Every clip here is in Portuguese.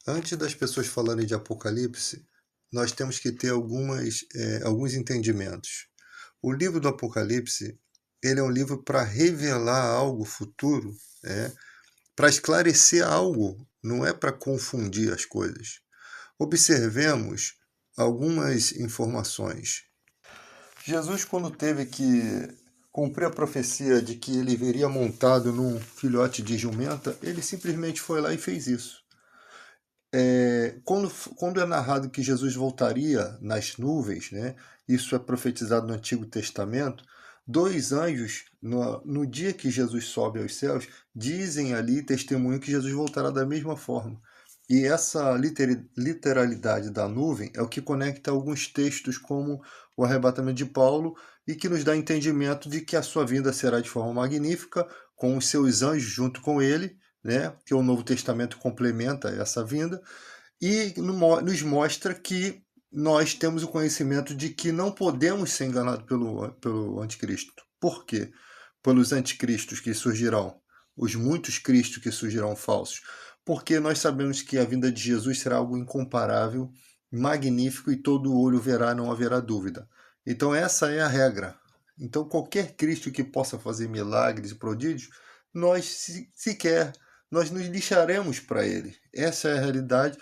Antes das pessoas falarem de Apocalipse, nós temos que ter alguns entendimentos. O livro do Apocalipse, ele é um livro para revelar algo futuro, para esclarecer algo, não é para confundir as coisas. Observemos algumas informações. Jesus, quando teve que cumprir a profecia de que ele viria montado num filhote de jumenta, ele simplesmente foi lá e fez isso. Quando é narrado que Jesus voltaria nas nuvens, né, isso é profetizado no Antigo Testamento, dois anjos, no dia que Jesus sobe aos céus, dizem ali, testemunham que Jesus voltará da mesma forma. E essa literalidade da nuvem é o que conecta alguns textos, como o arrebatamento de Paulo, e que nos dá entendimento de que a sua vinda será de forma magnífica, com os seus anjos junto com ele, né, que o Novo Testamento complementa essa vinda, e nos mostra que nós temos o conhecimento de que não podemos ser enganados pelo anticristo. Por quê? Pelos anticristos que surgirão, os muitos cristos que surgirão falsos. Porque nós sabemos que a vinda de Jesus será algo incomparável, magnífico, e todo olho verá, não haverá dúvida. Então essa é a regra. Então qualquer Cristo que possa fazer milagres e prodígios, nós nos lixaremos para ele. Essa é a realidade,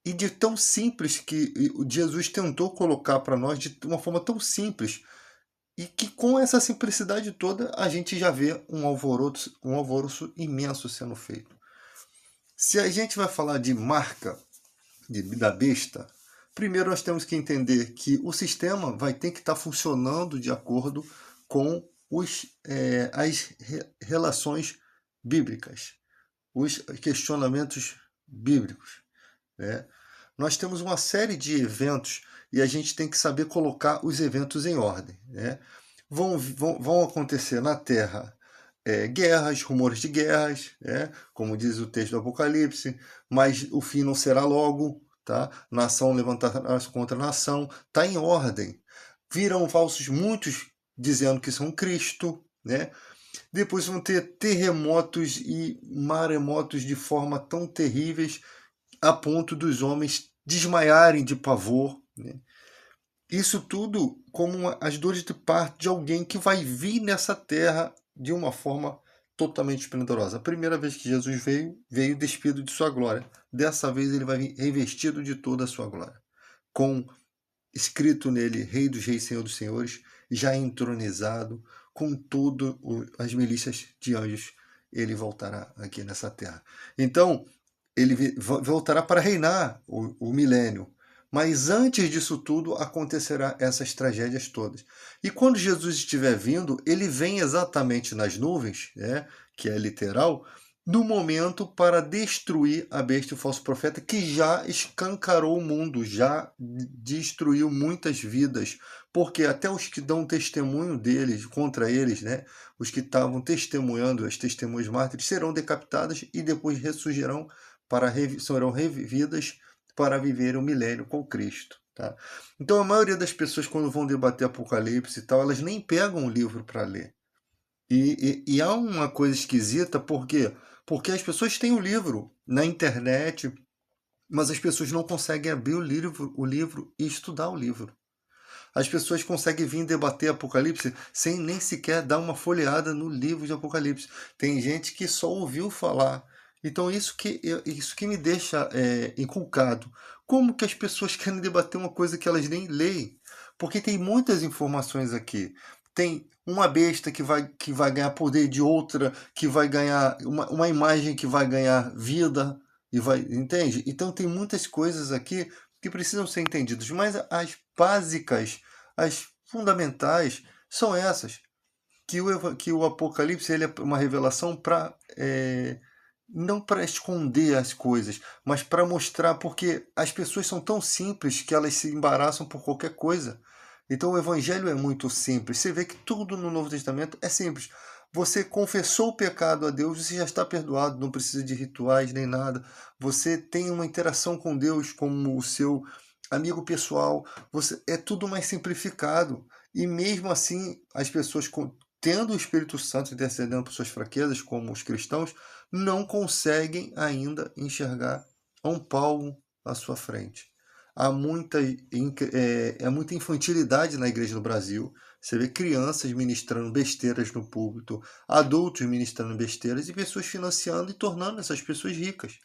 e de tão simples que Jesus tentou colocar para nós, de uma forma tão simples, e que com essa simplicidade toda a gente já vê um alvoroço imenso sendo feito. Se a gente vai falar de marca da besta, primeiro nós temos que entender que o sistema vai ter que estar funcionando de acordo com as relações bíblicas, os questionamentos bíblicos, né? Nós temos uma série de eventos e a gente tem que saber colocar os eventos em ordem, né? Vão acontecer na Terra guerras, rumores de guerras, como diz o texto do Apocalipse, mas o fim não será logo, tá? Nação levantar-se contra nação, está em ordem. Virão falsos muitos dizendo que são Cristo, né? Depois vão ter terremotos e maremotos de forma tão terríveis a ponto dos homens desmaiarem de pavor, né? Isso tudo como as dores de parto de alguém que vai vir nessa terra de uma forma totalmente esplendorosa. A primeira vez que Jesus veio despido de sua glória. Dessa vez ele vai vir revestido de toda a sua glória, com escrito nele Rei dos Reis, Senhor dos Senhores, já entronizado, com todas as milícias de anjos, ele voltará aqui nessa terra. Então, ele voltará para reinar o milênio. Mas antes disso tudo acontecerá essas tragédias todas. E quando Jesus estiver vindo, ele vem exatamente nas nuvens, que é literal, no momento para destruir a besta e o falso profeta, que já escancarou o mundo, já destruiu muitas vidas, porque até os que dão testemunho deles, contra eles, os que estavam testemunhando, as testemunhas mártires, serão decapitadas e depois ressurgirão, serão revividas para viver o milênio com Cristo. Tá? Então a maioria das pessoas, quando vão debater Apocalipse e tal, elas nem pegam o livro para ler. E há uma coisa esquisita, por quê? Porque as pessoas têm o livro na internet, mas as pessoas não conseguem abrir o livro e estudar o livro. As pessoas conseguem vir debater Apocalipse sem nem sequer dar uma folheada no livro de Apocalipse. Tem gente que só ouviu falar. Então isso que me deixa inculcado. Como que as pessoas querem debater uma coisa que elas nem leem? Porque tem muitas informações aqui. Tem uma besta que vai ganhar poder de outra, que vai ganhar uma imagem que vai ganhar vida, entende? Então tem muitas coisas aqui que precisam ser entendidas, mas as básicas, as fundamentais, são essas. Que o Apocalipse ele é uma revelação para não para esconder as coisas, mas para mostrar, porque as pessoas são tão simples que elas se embaraçam por qualquer coisa. Então o evangelho é muito simples. Você vê que tudo no Novo Testamento é simples. Você confessou o pecado a Deus, você já está perdoado, não precisa de rituais nem nada. Você tem uma interação com Deus como o seu amigo pessoal. É tudo mais simplificado. E mesmo assim, as pessoas tendo o Espírito Santo intercedendo por suas fraquezas, como os cristãos, não conseguem ainda enxergar a um palmo à sua frente. Há muita infantilidade na igreja no Brasil. Você vê crianças ministrando besteiras no púlpito, adultos ministrando besteiras e pessoas financiando e tornando essas pessoas ricas.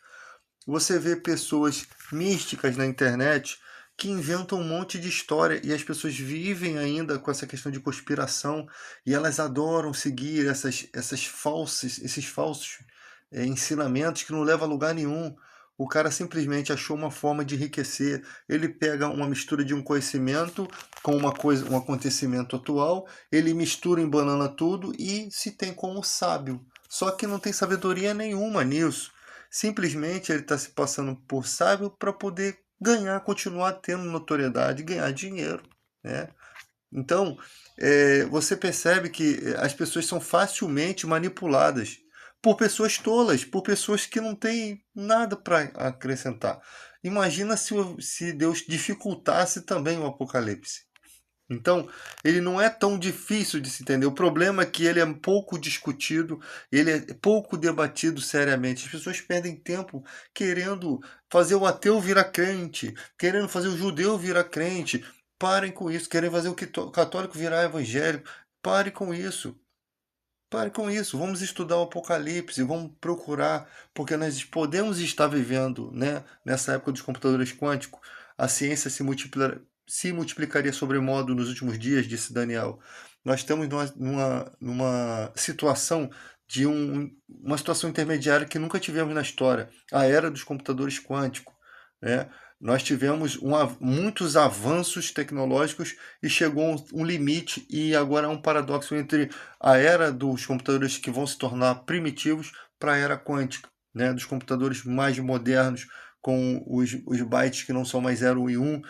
Você vê pessoas místicas na internet que inventam um monte de história e as pessoas vivem ainda com essa questão de conspiração e elas adoram seguir esses falsos ensinamentos que não levam a lugar nenhum. O cara simplesmente achou uma forma de enriquecer. Ele pega uma mistura de um conhecimento com uma coisa, um acontecimento atual, ele mistura, embanana tudo e se tem como sábio. Só que não tem sabedoria nenhuma nisso. Simplesmente ele está se passando por sábio para poder ganhar, continuar tendo notoriedade, ganhar dinheiro, né? Então, você percebe que as pessoas são facilmente manipuladas por pessoas tolas, por pessoas que não têm nada para acrescentar. Imagina se Deus dificultasse também o Apocalipse. Então, ele não é tão difícil de se entender. O problema é que ele é pouco discutido, ele é pouco debatido seriamente. As pessoas perdem tempo querendo fazer o ateu virar crente, querendo fazer o judeu virar crente. Parem com isso. Querem fazer o católico virar evangélico. Parem com isso. Pare com isso, vamos estudar o Apocalipse, vamos procurar, porque nós podemos estar vivendo, né, nessa época dos computadores quânticos. A ciência se multiplicaria sobremodo nos últimos dias, disse Daniel. Nós estamos numa situação de uma situação intermediária que nunca tivemos na história, a era dos computadores quânticos, né? Nós tivemos muitos avanços tecnológicos e chegou um limite, e agora há um paradoxo entre a era dos computadores que vão se tornar primitivos para a era quântica, né? Dos computadores mais modernos, com os bytes que não são mais 0 e 1,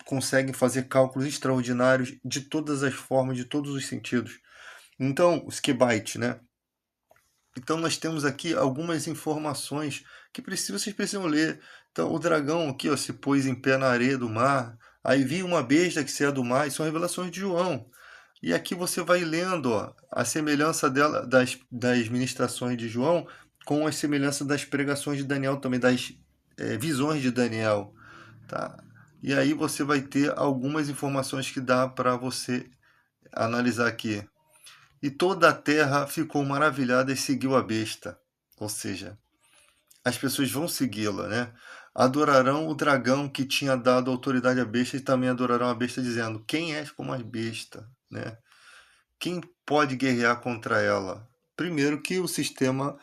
conseguem fazer cálculos extraordinários de todas as formas, de todos os sentidos. Então, os qubits, né? Então nós temos aqui algumas informações que vocês precisam ler. Então o dragão aqui, ó, se pôs em pé na areia do mar. Aí vi uma besta que saía do mar. E são revelações de João. E aqui você vai lendo, ó, a semelhança dela das ministrações de João com as semelhanças das pregações de Daniel também, das visões de Daniel, tá? E aí você vai ter algumas informações que dá para você analisar aqui. E toda a terra ficou maravilhada e seguiu a besta. Ou seja, as pessoas vão segui-la, né? Adorarão o dragão que tinha dado autoridade à besta e também adorarão a besta, dizendo: Quem és como a besta, né? Quem pode guerrear contra ela? Primeiro que o sistema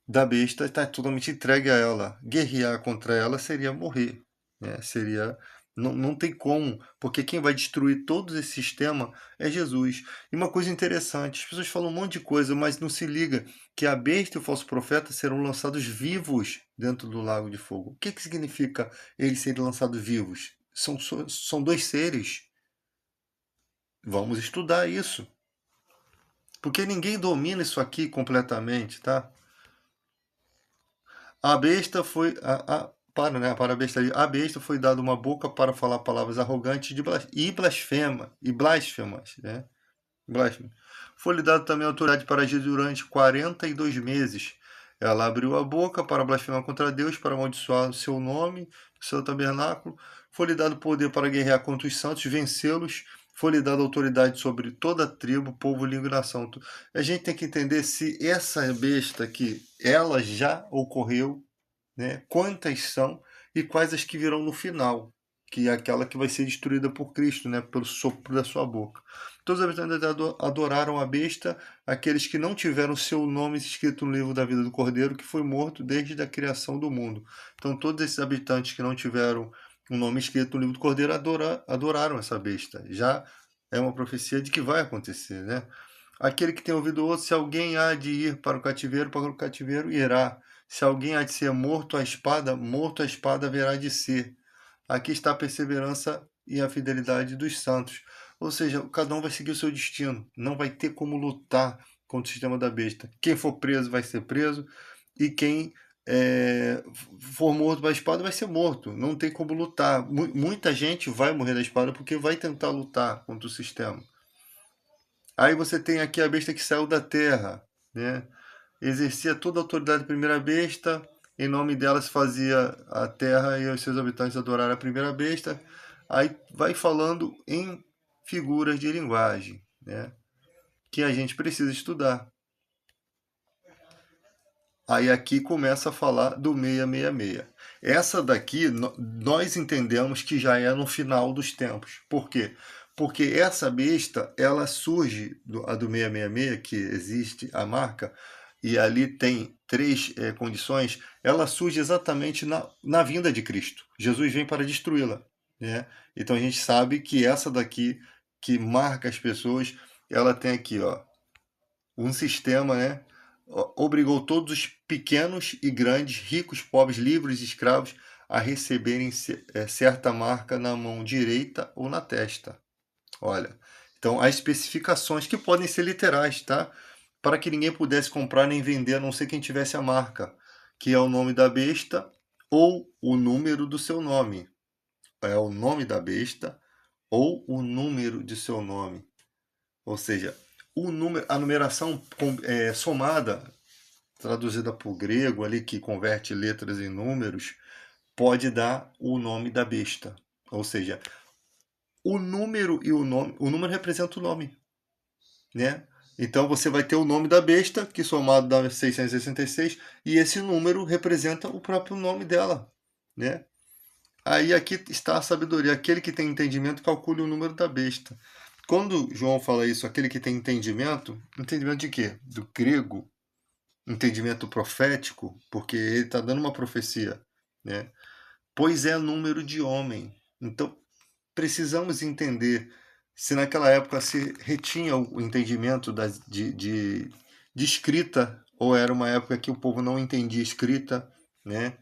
da besta está totalmente entregue a ela. Guerrear contra ela seria morrer, né? Não tem como, porque quem vai destruir todo esse sistema é Jesus. E uma coisa interessante, as pessoas falam um monte de coisa, mas não se liga que a besta e o falso profeta serão lançados vivos dentro do lago de fogo. O que significa eles serem lançados vivos? São dois seres. Vamos estudar isso. Porque ninguém domina isso aqui completamente, tá? A besta foi. Para a besta, a besta foi dada uma boca para falar palavras arrogantes e blasfemas, né? Blasfemas. Foi-lhe dado também autoridade para agir durante 42 meses. Ela abriu a boca para blasfemar contra Deus, para amaldiçoar o seu nome, o seu tabernáculo. Foi-lhe dado poder para guerrear contra os santos, vencê-los. Foi-lhe dada autoridade sobre toda a tribo, povo, língua e nação. A gente tem que entender se essa besta aqui, ela já ocorreu, né? Quantas são e quais as que virão no final, que é aquela que vai ser destruída por Cristo, né? Pelo sopro da sua boca. Todos os habitantes da terra adoraram a besta, aqueles que não tiveram seu nome escrito no livro da vida do Cordeiro, que foi morto desde a criação do mundo. Então todos esses habitantes que não tiveram um nome escrito no livro do Cordeiro adoraram essa besta. Já é uma profecia de que vai acontecer, né? Aquele que tem ouvido outro, se alguém há de ir para o cativeiro irá. Se alguém há de ser morto à espada haverá de ser. Aqui está a perseverança e a fidelidade dos santos. Ou seja, cada um vai seguir o seu destino. Não vai ter como lutar contra o sistema da besta. Quem for preso vai ser preso e quem for morto pela espada vai ser morto. Não tem como lutar. Muita gente vai morrer da espada porque vai tentar lutar contra o sistema. Aí você tem aqui a besta que saiu da terra, né? Exercia toda a autoridade da primeira besta, em nome dela se fazia a terra e os seus habitantes adorar a primeira besta. Aí vai falando em figuras de linguagem, né, que a gente precisa estudar. Aí aqui começa a falar do 666. Essa daqui nós entendemos que já é no final dos tempos. Por quê? Porque essa besta, ela surge, a do 666, que existe a marca, e ali tem três condições, ela surge exatamente na vinda de Cristo. Jesus vem para destruí-la, né? Então a gente sabe que essa daqui, que marca as pessoas, ela tem aqui, ó, um sistema, né? Obrigou todos os pequenos e grandes, ricos, pobres, livres e escravos a receberem certa marca na mão direita ou na testa. Olha, então há especificações que podem ser literais, tá? Para que ninguém pudesse comprar nem vender, a não ser quem tivesse a marca, que é o nome da besta ou o número do seu nome. É o nome da besta ou o número de seu nome. Ou seja, a numeração somada, traduzida para o grego ali, que converte letras em números, pode dar o nome da besta. Ou seja, o número e o número representa o nome, né? Então você vai ter o nome da besta, que somado dá 666, e esse número representa o próprio nome dela, né? Aí aqui está a sabedoria. Aquele que tem entendimento calcule o número da besta. Quando João fala isso, aquele que tem entendimento de quê? Do grego, entendimento profético, porque ele está dando uma profecia, né? Pois é número de homem. Então, precisamos entender se naquela época se retinha o entendimento de escrita, ou era uma época que o povo não entendia escrita, né?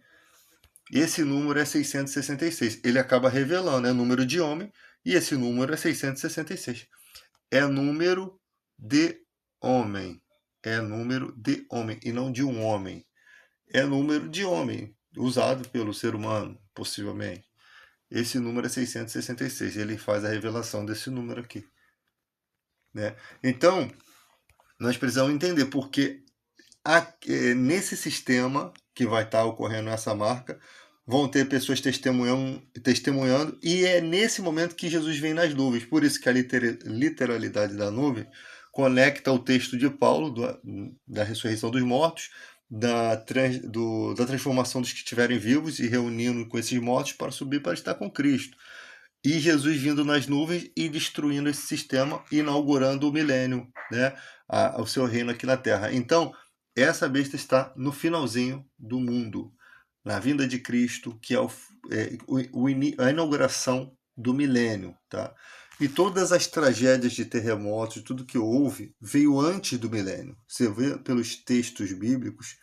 Esse número é 666. Ele acaba revelando, é número de homem, e esse número é 666. É número de homem. É número de homem, e não de um homem. É número de homem, usado pelo ser humano, possivelmente. Esse número é 666. Ele faz a revelação desse número aqui, né? Então, nós precisamos entender porque nesse sistema que vai estar ocorrendo essa marca, vão ter pessoas testemunhando, e é nesse momento que Jesus vem nas nuvens. Por isso que a literalidade da nuvem conecta o texto de Paulo, da ressurreição dos mortos, da transformação dos que estiverem vivos e reunindo com esses mortos para subir para estar com Cristo. E Jesus vindo nas nuvens e destruindo esse sistema, inaugurando o milênio, né? O seu reino aqui na Terra. Então, essa besta está no finalzinho do mundo, na vinda de Cristo, que é a inauguração do milênio, tá? E todas as tragédias de terremotos, tudo que houve, veio antes do milênio. Você vê pelos textos bíblicos,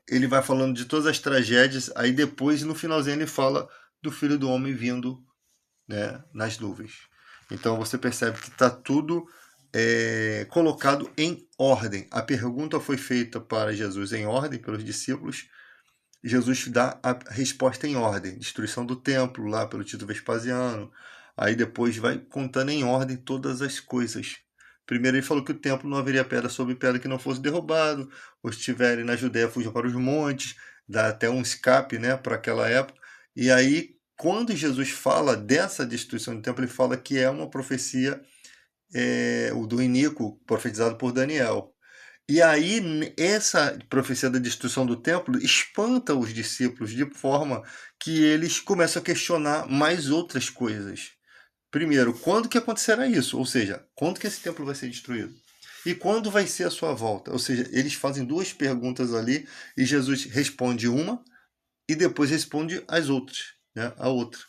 ele vai falando de todas as tragédias, aí depois, no finalzinho, ele fala do Filho do Homem vindo, né, nas nuvens. Então você percebe que está tudo colocado em ordem. A pergunta foi feita para Jesus em ordem, pelos discípulos. Jesus dá a resposta em ordem. Destruição do templo, lá pelo Tito Vespasiano. Aí depois vai contando em ordem todas as coisas. Primeiro ele falou que o templo não haveria pedra sobre pedra que não fosse derrubado. Os que estiverem na Judéia fujam para os montes. Dá até um escape, né, para aquela época. E aí, quando Jesus fala dessa destruição do templo, ele fala que é uma profecia o do iníquo, profetizado por Daniel. E aí, essa profecia da destruição do templo espanta os discípulos de forma que eles começam a questionar mais outras coisas. Primeiro, quando que acontecerá isso? Ou seja, quando que esse templo vai ser destruído? E quando vai ser a sua volta? Ou seja, eles fazem duas perguntas ali e Jesus responde uma e depois responde as outras, né, a outra.